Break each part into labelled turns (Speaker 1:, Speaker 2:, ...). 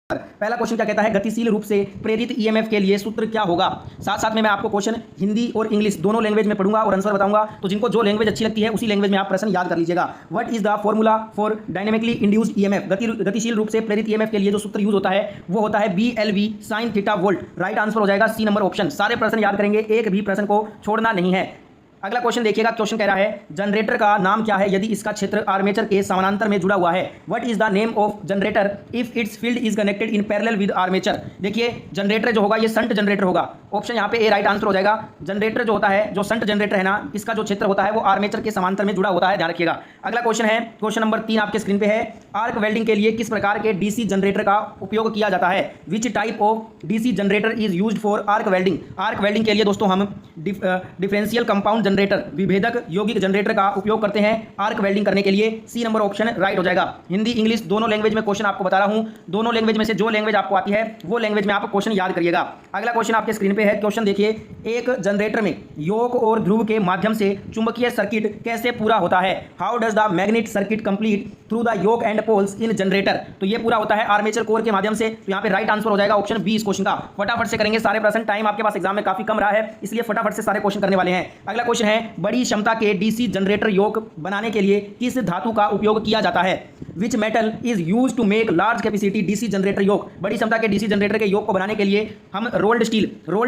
Speaker 1: पहला क्वेश्चन क्या कहता है, गतिशील रूप से प्रेरित ईएमएफ के लिए सूत्र क्या होगा। साथ साथ में मैं आपको क्वेश्चन हिंदी और इंग्लिश दोनों लैंग्वेज में पढ़ूंगा और आंसर बताऊंगा, तो जिनको जो लैंग्वेज अच्छी लगती है उसी लैंग्वेज में आप प्रश्न याद कर लीजिएगा। What is the formula for dynamically induced EMF, गतिशील रूप से प्रेरित ईएमएफ के लिए जो सूत्र यूज होता है वो होता है BLV sin theta volt. Right answer हो जाएगा सी नंबर ऑप्शन। सारे प्रश्न याद करेंगे, एक भी प्रश्न को छोड़ना नहीं है। अगला क्वेश्चन देखिएगा, क्वेश्चन कह रहा है जनरेटर का नाम क्या है यदि इसका क्षेत्र आर्मेचर के समानांतर में जुड़ा हुआ है। What is the name of generator if it's field is connected in parallel with armature. देखिए जनरेटर जो होगा ये शंट जनरेटर होगा। ऑप्शन यहाँ पे ए राइट आंसर हो जाएगा। जनरेटर जो होता है, जो शंट जनरेटर है ना, इसका जो क्षेत्र होता है वो आर्मेचर के समांतर में जुड़ा होता है, ध्यान रखिएगा। अगला क्वेश्चन है, क्वेश्चन नंबर 3 आपके स्क्रीन पे है। आर्क वेल्डिंग के लिए किस प्रकार के डीसी जनरेटर का उपयोग किया जाता है। Which type of DC generator is used for arc welding. Arc welding के लिए दोस्तों हम डिफरेंशियल कंपाउंड जनरेटर, विभेदक यौगिक जनरेटर का उपयोग करते हैं आर्क वेल्डिंग करने के लिए। सी नंबर ऑप्शन राइट हो जाएगा। हिंदी इंग्लिश दोनों लैंग्वेज में क्वेश्चन आपको बता रहा हूं, दोनों लैंग्वेज में से जो लैंग्वेज आपको आती है वो लैंग्वेज में आप क्वेश्चन याद करिएगा। अगला क्वेश्चन आपके स्क्रीन पे है, क्वेश्चन देखिए। एक जनरेटर में योक और ध्रुव के माध्यम से चुंबकीय सर्किट कैसे पूरा होता है। How does the magnet circuit complete through the yoke and poles in generator. तो ये पूरा होता है आर्मेचर कोर के माध्यम से। तो यहाँ पे राइट आंसर हो जाएगा ऑप्शन बी इस क्वेश्चन का। फटाफट से करेंगे सारे प्रश्न, टाइम आपके पास एग्जाम में काफी कम रहा है इसलिए फटाफट से सारे क्वेश्चन करने वाले हैं। अगला क्वेश्चन है, बड़ी क्षमता के डीसी जनरेटर योक बनाने के लिए किस धातु का उपयोग किया जाता है। Which metal is use to make large capacity DC generator yoke. बड़ी क्षमता के डीसी जनरेटर के योक को बनाने के लिए हम रोल्ड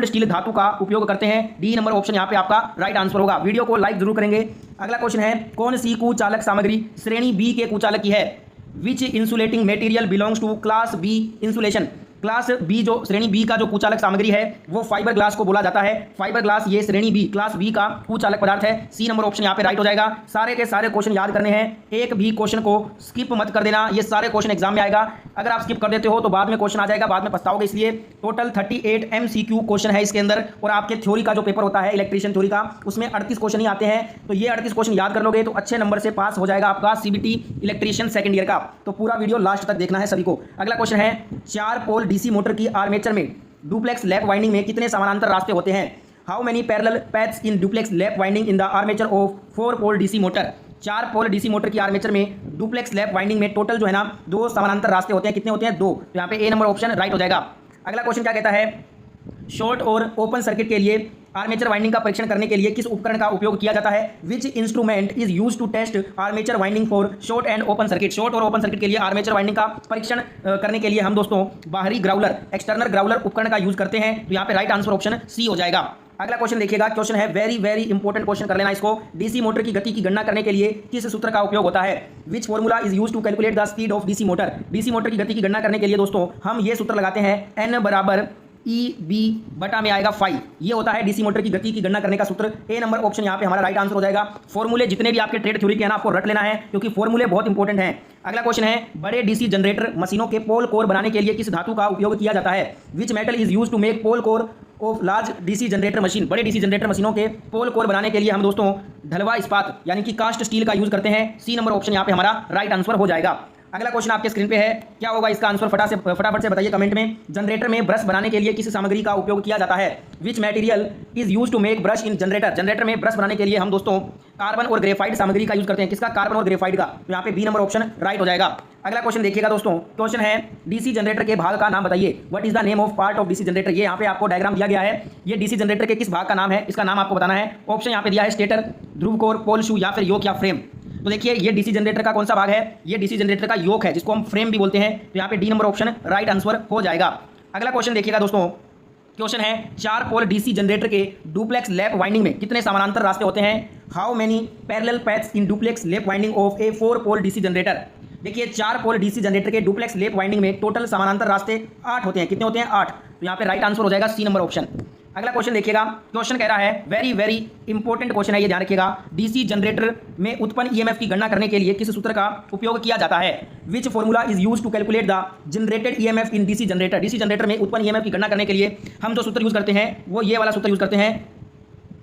Speaker 1: स्टील धातु का उपयोग करते हैं। डी नंबर ऑप्शन यहाँ पे आपका राइट आंसर होगा। वीडियो को लाइक जरूर करेंगे। अगला क्वेश्चन है, कौन सी कुचालक सामग्री श्रेणी बी के कुचालक की है। Which insulating material belongs to class B insulation. Class B जो श्रेणी बी का जो कुचालक सामग्री है वो फाइबर ग्लास को बोला जाता है। फाइबर ग्लास ये श्रेणी बी क्लास बी का कुचालक पदार्थ है। सी नंबर ऑप्शन यहाँ पे राइट हो जाएगा। सारे के सारे क्वेश्चन याद करने हैं, एक भी क्वेश्चन को स्किप मत कर देना, ये सारे क्वेश्चन एग्जाम में आएगा। अगर आप स्किप कर देते हो तो बाद में क्वेश्चन आ जाएगा, बाद में पछताओगे। इसलिए टोटल 38 MCQ क्वेश्चन है इसके अंदर। और आपके थ्योरी का जो पेपर होता है इलेक्ट्रीशियन थ्योरी का, उसमें 38 क्वेश्चन ही आते हैं। तो ये 38 क्वेश्चन याद कर लोगे तो अच्छे नंबर से पास हो जाएगा आपका CBT इलेक्ट्रीशियन सेकंड ईयर का। तो पूरा वीडियो लास्ट तक देखना है सभी को। अगला क्वेश्चन है, 4 पोल डीसी मोटर की आर्मेचर में डुप्लेक्स लैप वाइंडिंग में कितने समानांतर रास्ते होते हैं। How many parallel paths in duplex lap winding in the armature of 4 pole DC motor. 4 pole DC motor की आर्मेचर में डुप्लेक्स लैप वाइंडिंग में टोटल जो है ना 2 समानांतर रास्ते होते हैं। कितने होते हैं? 2। तो यहाँ पे ए नंबर ऑप्शन राइट हो जाएगा। अगला क्वेश्चन क्या कहता है, शॉर्ट और ओपन सर्किट के लिए आर्मेचर वाइंडिंग का परीक्षण करने के लिए किस उपकरण का उपयोग किया जाता है। Which instrument is use to test armature winding for short and open circuit. Short और ओपन सर्किट के लिए आर्मेचर वाइंडिंग का परीक्षण करने के लिए हम दोस्तों बाहरी ग्राउलर, एक्सटर्नल ग्राउलर उपकरण का यूज करते हैं। तो यहाँ पे राइट आंसर ऑप्शन सी हो जाएगा। अगला क्वेश्चन देखिएगा, क्वेश्चन है वेरी इंपॉर्टेंट क्वेश्चन, कर लेना इसको। डीसी मोटर की गति की गणना करने के लिए किस सूत्र का उपयोग होता है। Which formula is use to calculate the speed of DC motor. DC motor की गति की गणना करने के लिए दोस्तों हम ये सूत्र लगाते हैं, N बराबर EB बटा में आएगा 5। ये होता है डीसी मोटर की गति की गणना करने का सूत्र। ए नंबर ऑप्शन यहाँ पे हमारा राइट आंसर हो जाएगा। फॉर्मूले जितने भी आपके ट्रेड थ्योरी के हैं ना आपको रट लेना है, क्योंकि फॉर्मूले बहुत इंपॉर्टेंट हैं। अगला क्वेश्चन है, बड़े डीसी जनरेटर मशीनों के पोल कोर बनाने के लिए किस धातु का उपयोग किया जाता है। Which metal is use to make pole core of large DC generator machine. बड़े डीसी जनरेटर मशीनों के पोल कोर बनाने के लिए हम दोस्तों ढलवा इस्पात यानी कि कास्ट स्टील का यूज करते हैं। सी नंबर ऑप्शन यहाँ पे हमारा राइट आंसर हो जाएगा। अगला क्वेश्चन आपके स्क्रीन पे है, क्या होगा इसका आंसर फटाफट से बताइए कमेंट में। जनरेटर में ब्रश बनाने के लिए किस सामग्री का उपयोग किया जाता है। Which material is use to make brush in generator. Generator में ब्रश बनाने के लिए हम दोस्तों कार्बन और ग्रेफाइट सामग्री का यूज करते हैं। किसका? कार्बन और ग्रेफाइट का। तो यहाँ पे बी नंबर ऑप्शन राइट हो जाएगा। अगला क्वेश्चन देखिएगा दोस्तों, क्वेश्चन है डीसी जनरेटर के भाग का नाम बताइए। What is the name of part of DC generator. ये यहाँ पे आपको डायग्राम दिया गया है, ये डीसी जनरेटर के किस भाग का नाम है, इसका नाम आपको बताना है। ऑप्शन यहाँ पे दिया है स्टेटर, ध्रुव कोर, पोल शू या फिर योक या फ्रेम। तो देखिए ये डीसी जनरेटर का कौन सा भाग है, ये डीसी जनरेटर का योक है जिसको हम फ्रेम भी बोलते हैं। तो यहाँ पे D number option right answer हो जाएगा। अगला क्वेश्चन देखिएगा दोस्तों, क्वेश्चन है 4 पोल डीसी जनरेटर के डुप्लेक्स लैप वाइंडिंग में कितने समानांतर रास्ते होते हैं। How many parallel paths in duplex lap winding of a 4 pole DC generator. देखिए 4 पोल डीसी जनरेटर के डुप्लेक्स लैप वाइंडिंग में टोटल समानांतर रास्ते 8 होते हैं। कितने होते हैं? 8। तो यहाँ पे राइट आंसर हो जाएगा सी नंबर ऑप्शन। अगला क्वेश्चन देखिएगा, क्वेश्चन कह रहा है वेरी इंपॉर्टेंट क्वेश्चन है, ये ध्यान रखिएगा। डीसी जनरेटर में उत्पन्न ईएमएफ की गणना करने के लिए किस सूत्र का उपयोग किया जाता है। Which formula is use to calculate the generated EMF in DC generator. DC generator में उत्पन्न ईएमएफ की गणना करने के लिए हम जो सूत्र यूज करते हैं वो ये वाला सूत्र यूज करते हैं।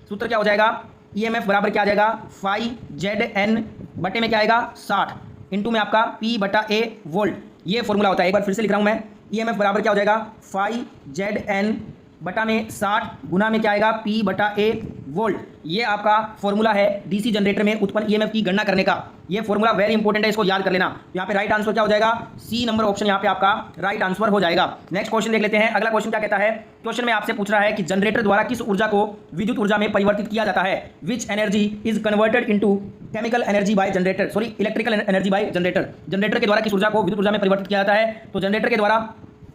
Speaker 1: सूत्र क्या हो जाएगा, ईएमएफ बराबर क्या आ जाएगा, phi ZN बटे में क्या आएगा 60 इंटू में आपका P बटा A वोल्ट। ये फॉर्मूला होता है, एक बार फिर से लिख रहा हूँ मैं। ईएमएफ बराबर क्या हो जाएगा, phi ZN बटा में 60 गुना में क्या आएगा P बटा A वोल्ट। ये आपका फॉर्मूला है डीसी जनरेटर में उत्पन्न ईएमएफ की गणना करने का। ये फॉर्मूला वेरी इंपॉर्टेंट है, इसको याद कर लेना। यहाँ पे राइट आंसर क्या हो जाएगा, सी नंबर ऑप्शन यहाँ पे आपका राइट आंसर हो जाएगा। नेक्स्ट क्वेश्चन देख लेते हैं। अगला क्वेश्चन क्या कहता है, क्वेश्चन में आपसे पूछ रहा है कि जनरेटर द्वारा किस ऊर्जा को विद्युत ऊर्जा में परिवर्तित किया जाता है। Which energy is converted into chemical energy by generator, sorry electrical energy by generator. Generator के द्वारा किस ऊर्जा को विद्युत ऊर्जा में परिवर्तित किया जाता है, तो जनरेटर के द्वारा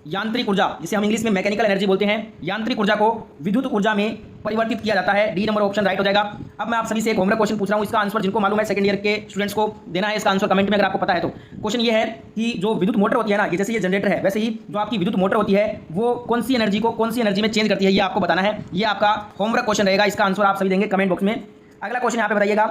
Speaker 1: यांत्रिक ऊर्जा, जिसे हम इंग्लिश में मैकेनिकल एनर्जी बोलते हैं, यांत्रिक ऊर्जा को विद्युत ऊर्जा में परिवर्तित किया जाता है। डी नंबर ऑप्शन राइट हो जाएगा। अब मैं आप सभी से एक होमवर्क क्वेश्चन पूछ रहा हूं, इसका आंसर जिनको मालूम है सेकंड ईयर के स्टूडेंट्स को देना है। इसका आंसर कमेंट में अगर आपको पता है तो। क्वेश्चन ये है कि जो विद्युत मोटर होती है ना, जैसे ये जनरेटर है, वैसे ही जो आपकी विद्युत मोटर होती है वो कौन सी एनर्जी को कौन सी एनर्जी में चेंज करती है, ये आपको बताना है। ये आपका होमवर्क क्वेश्चन रहेगा, इसका आंसर आप सभी देंगे कमेंट बॉक्स में। अगला क्वेश्चन यहाँ पे बताइएगा।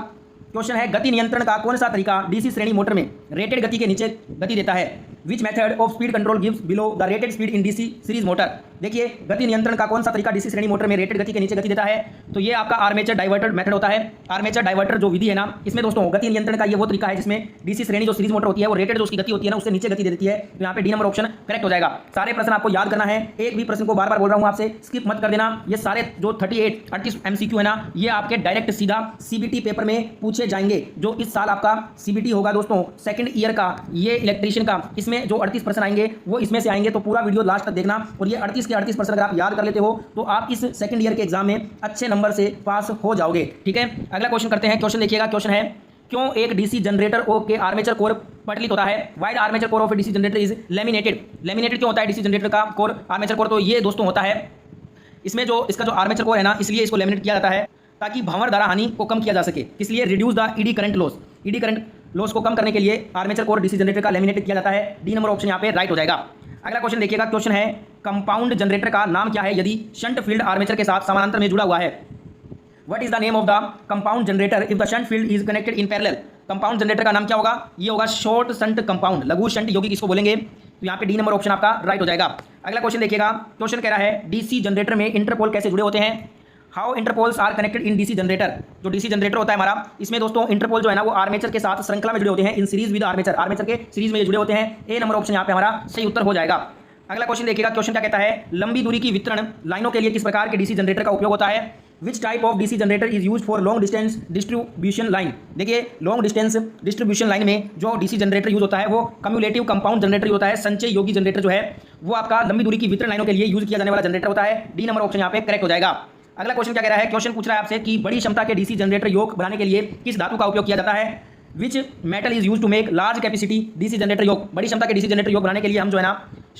Speaker 1: क्वेश्चन है गति नियंत्रण का कौन सा तरीका डीसी श्रेणी मोटर में रेटेड गति के नीचे गति देता है। Which method of speed control gives below the rated speed in DC series motor. देखिए गति नियंत्रण का कौन सा तरीका डीसी श्रेणी मोटर में रेटेड गति के नीचे गति देता है, तो ये आपका आर्मेचर डाइवर्टर मेथड होता है। आर्मेचर डाइवर्टर जो विधि है ना, इसमें दोस्तों गति नियंत्रण का ये वो तरीका है जिसमें डीसी श्रेणी जो सीरीज मोटर होती है वो रेटेड जो उसकी गति होती है ना, उससे नीचे गति दे देती है। तो यहाँ पे डी नंबर ऑप्शन करेक्ट हो जाएगा। सारे प्रश्न आपको याद करना है, एक भी प्रश्न को बार बार बोल रहा हूँ आपसे, स्किप मत कर देना। ये सारे जो 38 MCQ है ना, ये आपके डायरेक्ट सीधा सीबीटी पेपर में पूछे जाएंगे। जो इस साल आपका सीबीटी होगा दोस्तों सेकंड ईयर का, ये इलेक्ट्रीशियन का, इसमें जो 38 प्रश्न आएंगे वो इसमें से आएंगे। तो पूरा वीडियो लास्ट तक देखना, और ये 38 के 38 प्रश्न अगर आप याद कर लेते हो तो आप इस सेकंड ईयर के एग्जाम में अच्छे नंबर से पास हो जाओगे। ठीक है, अगला क्वेश्चन करते हैं। क्वेश्चन देखिएगा। क्वेश्चन है क्यों एक डीसी जनरेटर के आर्मेचर कोर पटलित होता है। Wide armature core of DC generator is laminated. Laminated क्यों होता है डीसी जनरेटर का कोर, आर्मेचर कोर, तो ये दोस्तों होता है इसमें जो इसका जो आर्मेचर कोर है ना, इसलिए इसको लेमिनेट किया जाता है ताकि भंवर धारा हानि को कम किया जा सके। इसलिए reduce the eddy current loss, eddy current loss को कम करने के लिए आर्मेचर कोर डीसी जनरेटर का लेमिनेटेड किया जाता है। डी नंबर ऑप्शन यहाँ पे राइट हो जाएगा। अगला क्वेश्चन देखिएगा। क्वेश्चन है कंपाउंड जनरेटर का नाम क्या है यदि शंट फील्ड आर्मेचर के साथ समानांतर में जुड़ा हुआ है। What is the name of the compound generator if the shunt field is connected in parallel. Compound generator का नाम क्या होगा, ये होगा शॉर्ट शंट कंपाउंड, लघु शंट यौगिक इसको बोलेंगे। तो यहाँ पे डी नंबर ऑप्शन आपका राइट हो जाएगा। अगला क्वेश्चन देखिएगा। क्वेश्चन कह रहा है डीसी जनरेटर में इंटरपोल कैसे जुड़े होते हैं। How interpoles are connected in DC generator. जो डीसी जनरेटर होता है हमारा, इसमें दोस्तों इंटरपोल जो है ना वो आर्मेचर के साथ श्रृंखला में जुड़े होते हैं, in series with armature, armature के सीरीज में ये जुड़े होते हैं। ए नंबर ऑप्शन यहाँ पे हमारा सही उत्तर हो जाएगा। अगला क्वेश्चन देखिएगा। क्वेश्चन क्या कहता है, लंबी दूरी की वितरण लाइनों के लिए किस प्रकार के डीसी जनरेटर का उपयोग होता है। Which type of DC generator is use for long distance distribution line. देखिए लॉन्ग डिस्टेंस डिस्ट्रीब्यूशन लाइन में जो डीसी जनरेटर यूज होता है वो कम्युलेटिव कंपाउंड जनरेटर होता है। संचय योगी जनरेटर जो है वो आपका लंबी दूरी की वितरण लाइनों के लिए यूज किया जाने वाला जनरेटर होता है। डी नंबर ऑप्शन यहाँ पे करेक्ट हो जाएगा। अगला क्वेश्चन क्या कह रहा है, क्वेश्चन पूछ रहा है आपसे कि बड़ी क्षमता के डीसी जनरेटर योग बनाने के लिए किस धातु का उपयोग किया जाता है। Which metal is use to make large capacity DC generator योग। बड़ी क्षमता के डीसी जनरेटर योग बनाने के लिए हम जो है ना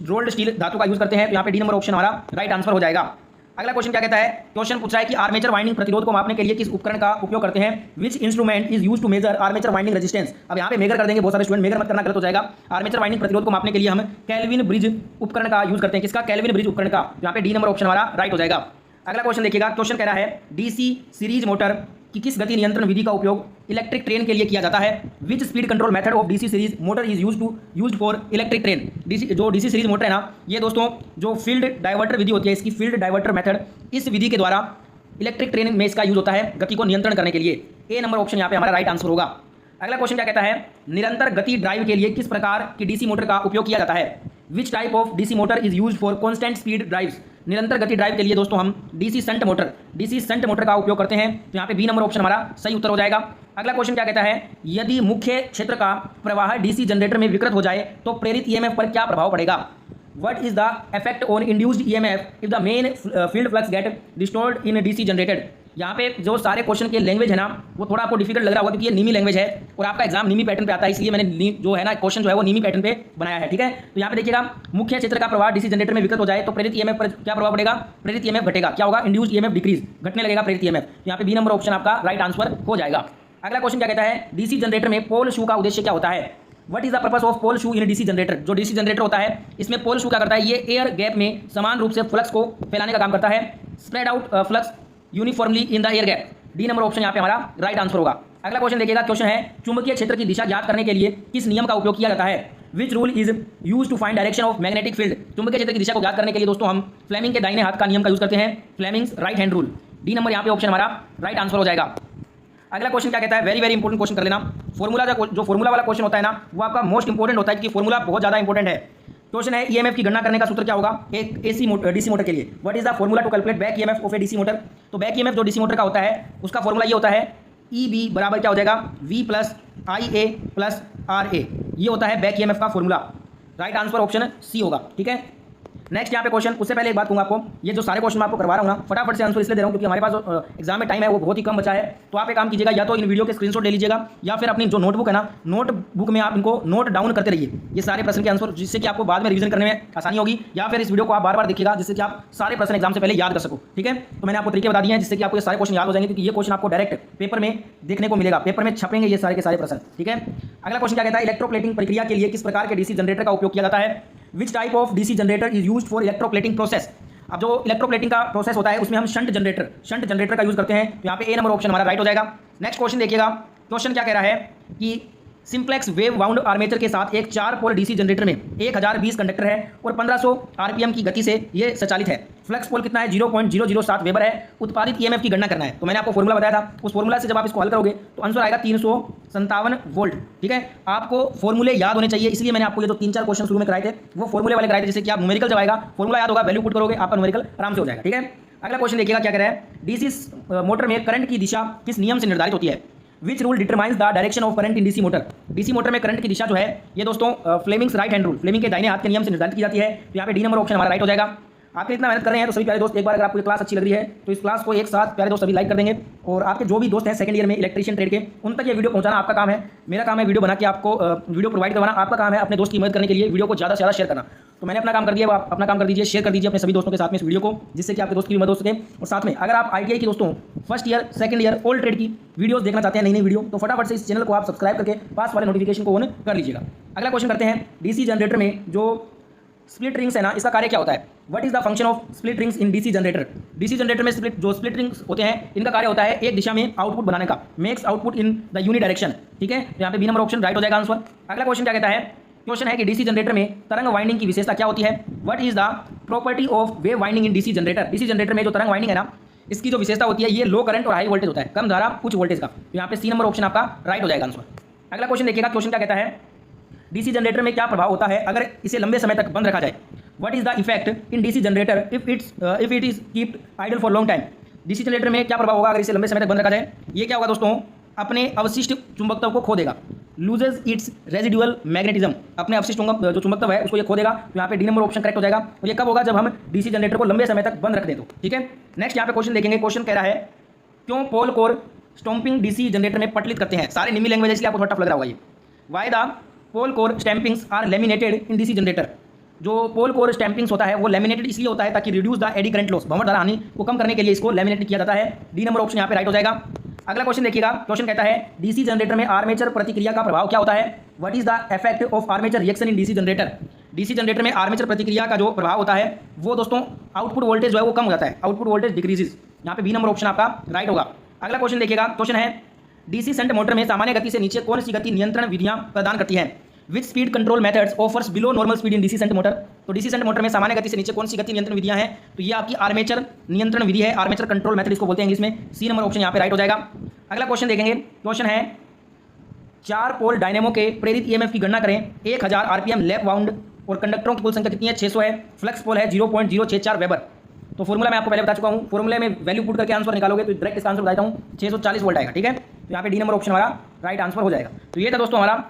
Speaker 1: रोल्ड स्टील धातु का यूज करते हैं। तो यहाँ पे डी नंबर ऑप्शन हमारा राइट आंसर हो जाएगा। अगला क्वेश्चन क्या कहता है, क्वेश्चन पूछ रहा है कि आर्मेचर वाइंडिंग प्रतिरोध को मापने के लिए किस उपकरण का उपयोग करते हैं। Which instrument is use to measure armature winding resistance. अब यहाँ पे मेजर कर देंगे बहुत सारे स्टूडेंट, मेजर मत करना, गलत हो जाएगा। आर्मेचर वाइंडिंग प्रतिरोध को मापने के लिए हम केल्विन ब्रिज उपकरण का यूज करते हैं। किसका, केल्विन ब्रिज उपकरण का। यहाँ पे डी नंबर ऑप्शन हमारा राइट हो जाएगा। अगला क्वेश्चन देखिएगा। क्वेश्चन कह रहा है डीसी सीरीज मोटर की किस गति नियंत्रण विधि का उपयोग इलेक्ट्रिक ट्रेन के लिए किया जाता है। विच speed control method of DC series motor is used for electric train. DC series motor है ना, ये दोस्तों जो फील्ड डाइवर्टर विधि होती है, इसकी फील्ड डाइवर्टर मेथड, इस विधि के द्वारा इलेक्ट्रिक ट्रेन में इसका यूज होता है गति को नियंत्रण करने के लिए। ए नंबर ऑप्शन यहाँ पे हमारा राइट आंसर होगा। अगला क्वेश्चन क्या कहता है, निरंतर गति ड्राइव के लिए किस प्रकार की डीसी मोटर का उपयोग किया जाता है। Which type of DC motor is use for constant speed drives. निरंतर गति ड्राइव के लिए दोस्तों हम डीसी शंट मोटर का उपयोग करते हैं। तो यहाँ पे बी नंबर ऑप्शन हमारा सही उत्तर हो जाएगा। अगला क्वेश्चन क्या कहता है, यदि मुख्य क्षेत्र का प्रवाह डीसी जनरेटर में विकृत हो जाए तो प्रेरित ईएमएफ पर क्या प्रभाव पड़ेगा। What is the effect on induced EMF if the main field flux get distorted in DC generated। यहाँ पे जो सारे क्वेश्चन के लैंग्वेज है ना वो थोड़ा आपको डिफिकल्ट लग रहा होगा क्योंकि ये नीमी लैंग्वेज है और आपका एग्जाम नीमी पैटर्न पे आता है, इसलिए मैंने जो है ना क्वेश्चन जो है वो नीमी पैटर्न पे बनाया है। ठीक है, तो यहाँ पे देखिएगा मुख्य क्षेत्र का प्रवाह डीसी जनरेटर में विकृत हो जाए तो प्रेरित ईएमएफ पर क्या प्रभाव पड़ेगा। प्रेरित ईएमएफ घटेगा। क्या होगा, इंड्यूस्ड ईएमएफ डिक्रीज, घटने लगेगा प्रेरित ईएमएफ। यहाँ पे बी नंबर ऑप्शन आपका राइट आंसर हो जाएगा। अगला क्वेश्चन क्या कहता है, डीसी जनरेटर में पोल शू का उद्देश्य क्या होता है। What is the purpose of pole shoe in DC generator. जो डीसी जनरेटर होता है इसमें पोल शू क्या करता है, ये एयर गैप में समान रूप से फ्लक्स को फैलाने का काम करता है। Spread out flux uniformly in the air gap. D number option यहाँ पे हमारा राइट आंसर होगा। अगला क्वेश्चन देखिएगा। क्वेश्चन है चुंबकीय क्षेत्र की दिशा ज्ञात करने के लिए किस नियम का उपयोग किया जाता है। Which rule is use to find direction of magnetic field. चुंबकीय क्षेत्र की दिशा को ज्ञात करने के लिए दोस्तों हम फ्लेमिंग के दाहिने हाथ का नियम का यूज करते हैं, Fleming's right hand rule. D number यहाँ पे ऑप्शन हमारा राइट आंसर हो जाएगा। अगला क्वेश्चन क्या कहता है, वेरी वेरी इंपॉर्टेंट क्वेश्चन कर लेना। फॉर्मूला जो फॉर्मूला वाला क्वेश्चन होता है ना वो आपका मोस्ट इंपॉर्टेंट होता है क्योंकि फॉर्मूला बहुत ज़्यादा इंपॉर्टेंट है। क्वेश्चन है ईएमएफ की गणना करने का सूत्र क्या होगा एक एसी मोटर डीसी मोटर के लिए। What is the formula to calculate back EMF of a DC motor. तो बैक ईएमएफ जो डीसी मोटर का होता है उसका फॉर्मूला ये होता है ईबी बराबर क्या हो जाएगा V plus I A plus R A. ये होता है बैक ईएमएफ का formula. Right answer option C होगा। ठीक है, नेक्स्ट यहाँ पे क्वेश्चन, उससे पहले एक बात कहूँगा आपको, ये जो सारे क्वेश्चन मैं आपको करवा रहा हूँ ना फटाफट से आंसर इसलिए दे रहा हूँ क्योंकि हमारे पास एग्जाम में टाइम है वो बहुत ही कम बचा है। तो आप एक काम कीजिएगा, या तो इन वीडियो के स्क्रीनशॉट ले लीजिएगा या फिर अपनी जो नोटबुक है ना नोटबुक में आप इनको नोट डाउन करते रहिए ये सारे प्रश्न के आंसर, जिससे कि आपको बाद में रिवीजन करने में आसानी होगी, या फिर इस वीडियो को आप बार बार देखिएगा जिससे कि आप सारे प्रश्न एग्जाम से पहले याद कर सको। ठीक है, तो मैंने आपको तरीके बता दिए हैं जिससे कि आपको ये सारे क्वेश्चन याद हो जाएंगे, क्योंकि ये क्वेश्चन आपको डायरेक्ट पेपर में देखने को मिलेगा, पेपर में छपेंगे ये सारे के सारे प्रश्न। ठीक है, अगला क्वेश्चन क्या कहता है इलेक्ट्रोप्लेटिंग प्रक्रिया के लिए किस प्रकार के डीसी जनरेटर का उपयोग किया जाता है। Which type of DC generator is used for electroplating process. अब जो इलेक्ट्रोप्लेटिंग का प्रोसेस होता है उसमें हम शंट जनरेटर का यूज करते हैं। तो यहाँ पे ए नंबर ऑप्शन हमारा राइट हो जाएगा। नेक्स्ट क्वेश्चन देखिएगा, क्वेश्चन क्या कह रहा है कि सिंप्लेक्स वेव वाउंड आर्मेचर के साथ एक 4 पोल डीसी जनरेटर में 1020 कंडक्टर है और 1500 आरपीएम की गति से ये संचालित है। फ्लक्स पोल कितना है 0.007 वेबर है। उत्पादित ईएमएफ की गणना करना है। तो मैंने आपको फॉर्मूला बताया था, उस फॉर्मूला से जब आप इसको हल करोगे तो आंसर आएगा 357 वोल्ट। ठीक है, आपको फॉर्मूले याद होने चाहिए, इसलिए मैंने आपको ये जो 3-4 क्वेश्चन शुरू में कराए थे वो फॉर्मूले वाले कराए थे, जिससे कि आप न्यूमेरिकल जब आएगा फॉर्मूला याद होगा, वैल्यू पुट करोगे आपका न्यूमेरिकल आराम से हो जाएगा। ठीक है, अगला क्वेश्चन देखिएगा क्या कह रहा है डीसी मोटर में करंट की दिशा किस नियम से निर्धारित होती है। Which rule determines the direction of current in DC motor. DC motor में करंट की दिशा जो है ये दोस्तों Fleming's right hand rule, Fleming के दाहिने हाथ के नियम से निर्धारित की जाती है। तो यहाँ पे डी नंबर ऑप्शन हमारा राइट हो जाएगा। आपके इतना मेहनत कर रहे हैं तो सभी प्यारे दोस्त एक बार अगर आपको ये क्लास अच्छी लग रही है तो इस क्लास को एक साथ प्यारे दोस्त सभी लाइक कर देंगे, और आपके जो भी दोस्त हैं सेकंड ईयर में इलेक्ट्रीशियन ट्रेड के उन तक ये वीडियो पहुंचाना आपका काम है। मेरा काम है वीडियो बना के आपको वीडियो प्रोवाइड करवाना, आपका काम है अपने दोस्त की मदद करने के लिए वीडियो को ज़्यादा से ज़्यादा शेयर करना। तो मैंने अपना काम कर दिया, आप अपना काम कर दीजिए, शेयर कर दीजिए अपने सभी दोस्तों के साथ में इस वीडियो को, जिससे कि आपके दोस्त की भी मदद हो सके। और साथ में अगर आप आईटीआई के दोस्तों first year second year all trade की वीडियोस देखना चाहते हैं नई वीडियो, तो फटाफट से इस चैनल को आप सब्सक्राइब करके पास वाले नोटिफिकेशन को ऑन कर लीजिएगा। अगला क्वेश्चन करते हैं डीसी जनरेटर में जो स्प्लिट रिंग्स है ना इसका कार्य क्या होता है। What is the function of split rings in DC generator. DC generator में स्प्लिट रिंग्स होते हैं इनका कार्य होता है एक दिशा में आउटपुट बनाने का, makes output in the unidirection. ठीक है, यहाँ पे बी नंबर ऑप्शन राइट हो जाएगा आंसर। अगला क्वेश्चन क्या कहता है, क्वेश्चन है कि डीसी जनरेटर में तरंग वाइंडिंग की विशेषता क्या होती है। What is the property of wave winding in DC generator. DC generator में जो तरंग वाइंडिंग है ना इसकी जो विशेषता होती है ये लो करंट और हाई वोल्टेज होता है, कम धारा उच्च वोल्टेज का। तो यहाँ पे सी नंबर ऑप्शन आपका राइट हो जाएगा आंसर। अगला क्वेश्चन देखिएगा, क्वेश्चन क्या कहता है डीसी जनरेटर में क्या प्रभाव होता है अगर इसे लंबे समय तक बंद रखा जाए। What is the effect in DC generator if it is keeped idle for long time. DC generator में क्या प्रभाव होगा अगर इसे लंबे समय तक बंद रखा जाए। ये क्या होगा दोस्तों, अपने अवशिष्ट चुंबकत्व को खो देगा, लूजेज इट्स रेजिडुअल मैग्नेटिज्म, अपने अवशिष्ट जो चुंबकत्व है उसको ये खो देगा। तो यहाँ पे डी नंबर ऑप्शन करेक्ट हो जाएगा। और ये कब होगा, जब हम डीसी जनरेटर को लंबे समय तक बंद रख दें तो। ठीक है, नेक्स्ट यहाँ पे क्वेश्चन देखेंगे, क्वेश्चन कह रहा है क्यों पोल कोर स्टॉम्पिंग डीसी जनरेटर में पटलित करते हैं। सारे निमी लैंग्वेज इसलिए आपको थोड़ा टफ लग रहा होगा ये। Why the pole core stampings are laminated in DC generator. जो पोल कोर स्टैंपिंग्स होता है वो लेमिनेटेड इसलिए होता है ताकि reduce the eddy current loss, भंवर धारा हानि को कम करने के लिए इसको लेमिनेट किया जाता है। डी नंबर ऑप्शन यहाँ पे राइट हो जाएगा। अगला क्वेश्चन देखिएगा, क्वेश्चन कहता है डीसी जनरेटर में आर्मेचर प्रतिक्रिया का प्रभाव क्या होता है। What is the effect of armature reaction in DC generator. DC generator में आर्मेचर प्रतिक्रिया का जो प्रभाव होता है वो दोस्तों आउटपुट वोल्टेज जो है वो कम हो जाता है, आउटपुट वोल्टेज डिक्रीजेस। यहाँ पे बी नंबर ऑप्शन आपका राइट होगा। अगला क्वेश्चन देखिएगा, क्वेश्चन है डीसी शंट मोटर में सामान्य गति से नीचे कौन सी गति नियंत्रण विधियां प्रदान करती हैं। विच speed control methods offers below normal speed in DC shunt motor. तो डीसी शंट मोटर में सामान्य गति से नीचे कौन सी गति नियंत्रण विधियां हैं, तो ये आपकी आर्मेचर नियंत्रण विधि है, आर्मेचर कंट्रोल मेथड इसको बोलते हैं इंग्लिश में। सी नंबर ऑप्शन यहाँ पे राइट हो जाएगा। अगला क्वेश्चन देखेंगे, क्वेश्चन है 4 पोल डायनेमो के प्रेरित ईएमएफ की गणना करें। 1000 आरपीएम लैप वाउंड और कंडक्टरों की कुल संख्या कितनी है, 600 है। फ्लक्स पोल है 0.064 वेबर। तो फॉर्मूला मैं आपको पहले बता चुका हूँ, फॉर्मूले में वैल्यू पुट करके आंसर निकालोगे तो डायरेक्ट इसका आंसर बताता हूँ 640 वोल्ट आएगा। ठीक है, तो यहाँ पे डी नंबर ऑप्शन हमारा राइट आंसर हो जाएगा। तो ये था दोस्तों हमारा